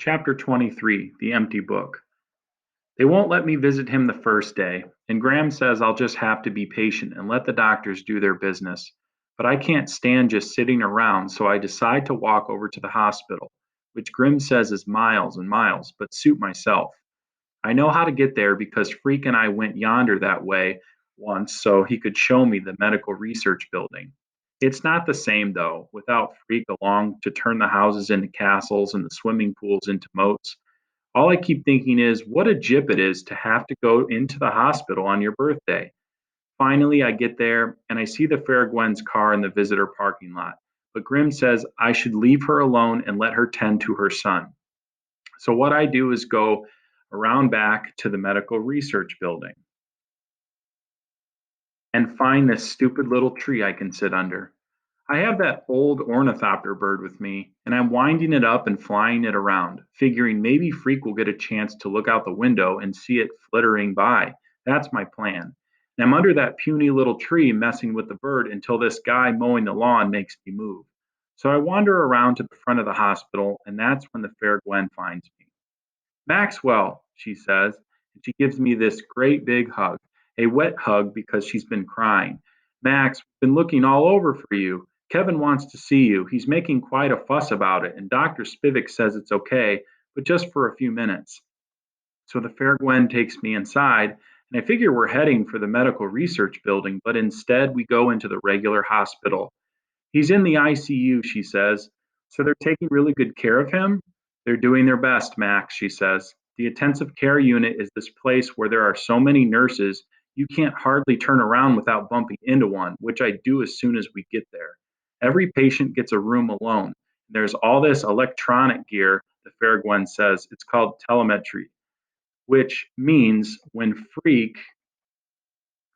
Chapter 23 The Empty Book. They won't let me visit him the first day, and Graham says I'll just have to be patient and let the doctors do their business. But I can't stand just sitting around, so I decide to walk over to the hospital, which Grim says is miles and miles, but suit myself. I know how to get there because Freak and I went yonder that way once so he could show me the medical research building. It's not the same, though, without Freak along to turn the houses into castles and the swimming pools into moats. All I keep thinking is what a jip it is to have to go into the hospital on your birthday. Finally, I get there and I see the Fair Gwen's car in the visitor parking lot. But Grim says I should leave her alone and let her tend to her son. So, what I do is go around back to the medical research building and find this stupid little tree I can sit under. I have that old ornithopter bird with me, and I'm winding it up and flying it around, figuring maybe Freak will get a chance to look out the window and see it flittering by. That's my plan. And I'm under that puny little tree messing with the bird until this guy mowing the lawn makes me move. So I wander around to the front of the hospital, and that's when the fair Gwen finds me. Maxwell, she says, and she gives me this great big hug, a wet hug because she's been crying. Max, been looking all over for you. Kevin wants to see you. He's making quite a fuss about it, and Dr. Spivak says it's okay, but just for a few minutes. So the fair Gwen takes me inside, and I figure we're heading for the medical research building, but instead we go into the regular hospital. He's in the ICU, she says. So they're taking really good care of him? They're doing their best, Max, she says. The intensive care unit is this place where there are so many nurses, you can't hardly turn around without bumping into one, which I do as soon as we get there. Every patient gets a room alone. There's all this electronic gear, the Fairgwen says. It's called telemetry, which means when Freak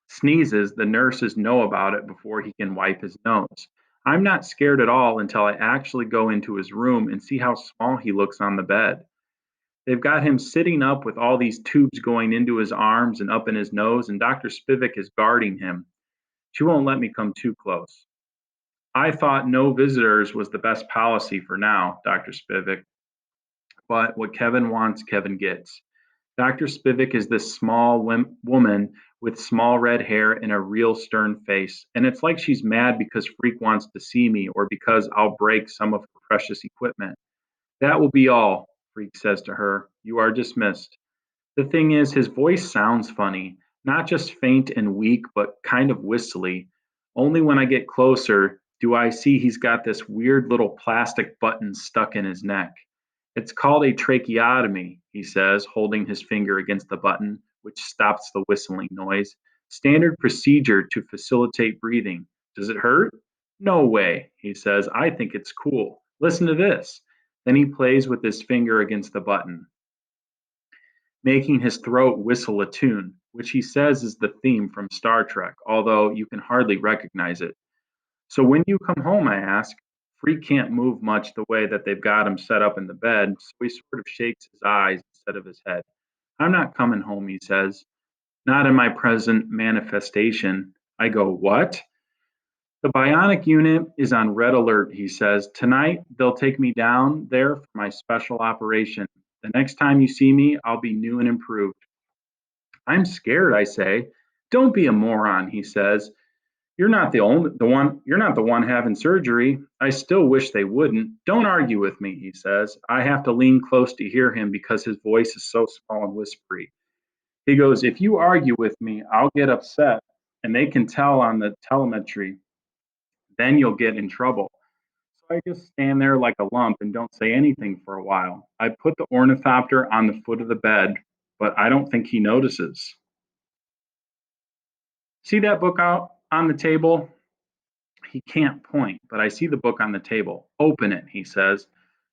sneezes, the nurses know about it before he can wipe his nose. I'm not scared at all until I actually go into his room and see how small he looks on the bed. They've got him sitting up with all these tubes going into his arms and up in his nose, and Dr. Spivak is guarding him. She won't let me come too close. I thought no visitors was the best policy for now, Dr. Spivak, but what Kevin wants, Kevin gets. Dr. Spivak is this small woman with small red hair and a real stern face, and it's like she's mad because Freak wants to see me or because I'll break some of her precious equipment. That will be all, Freak says to her. You are dismissed. The thing is, his voice sounds funny, not just faint and weak, but kind of whistly. Only when I get closer do I see he's got this weird little plastic button stuck in his neck. It's called a tracheotomy, he says, holding his finger against the button, which stops the whistling noise. Standard procedure to facilitate breathing. Does it hurt? No way, he says. I think it's cool. Listen to this. Then he plays with his finger against the button, making his throat whistle a tune, which he says is the theme from Star Trek, although you can hardly recognize it. So when you come home, I ask, Freak can't move much the way that they've got him set up in the bed, so he sort of shakes his eyes instead of his head. I'm not coming home, he says. Not in my present manifestation. I go, what? The bionic unit is on red alert, he says. Tonight, they'll take me down there for my special operation. The next time you see me, I'll be new and improved. I'm scared, I say. Don't be a moron, he says. You're not the one having surgery. I still wish they wouldn't. Don't argue with me, he says. I have to lean close to hear him because his voice is so small and whispery. He goes, if you argue with me, I'll get upset and they can tell on the telemetry. Then you'll get in trouble. So I just stand there like a lump and don't say anything for a while. I put the ornithopter on the foot of the bed, but I don't think he notices. See that book out on the table? He can't point, but I see the book on the table. Open it, he says.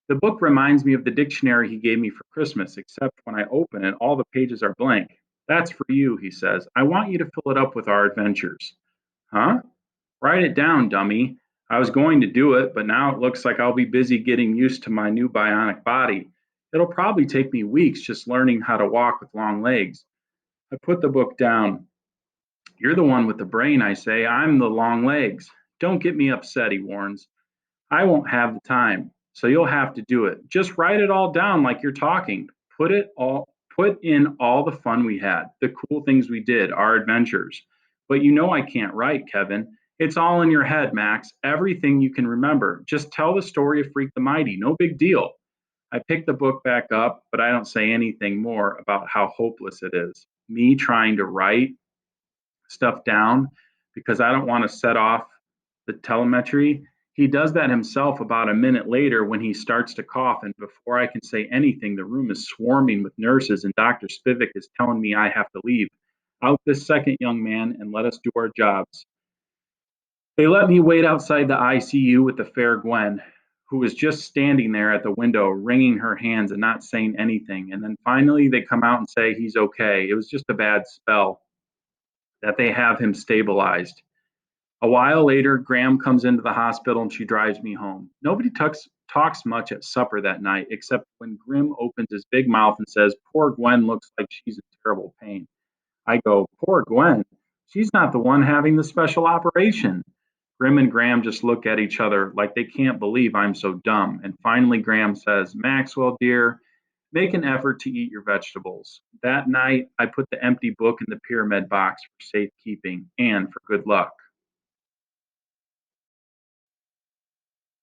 The book reminds me of the dictionary he gave me for Christmas, except when I open it, all the pages are blank. That's for you, he says. I want you to fill it up with our adventures. Huh? Write it down, dummy. I was going to do it, but now it looks like I'll be busy getting used to my new bionic body. It'll probably take me weeks just learning how to walk with long legs. I put the book down. You're the one with the brain, I say. I'm the long legs. Don't get me upset, he warns. I won't have the time. So you'll have to do it. Just write it all down like you're talking. Put in all the fun we had, the cool things we did, our adventures. But you know I can't write, Kevin. It's all in your head, Max. Everything you can remember. Just tell the story of Freak the Mighty. No big deal. I pick the book back up, but I don't say anything more about how hopeless it is. Me trying to write stuff down because I don't want to set off the telemetry. He does that himself about a minute later when he starts to cough. And before I can say anything, the room is swarming with nurses, and Dr. Spivak is telling me I have to leave. Out this second, young man, and let us do our jobs. They let me wait outside the ICU with the fair Gwen, who was just standing there at the window, wringing her hands and not saying anything. And then finally, they come out and say he's okay. It was just a bad spell, that they have him stabilized. A while later, Graham comes into the hospital and she drives me home. Nobody talks much at supper that night, except when Grim opens his big mouth and says, "Poor Gwen looks like she's in terrible pain." I go, "Poor Gwen? She's not the one having the special operation." Grim and Graham just look at each other like they can't believe I'm so dumb. And finally, Graham says, "Maxwell, dear, make an effort to eat your vegetables." That night, I put the empty book in the pyramid box for safekeeping and for good luck.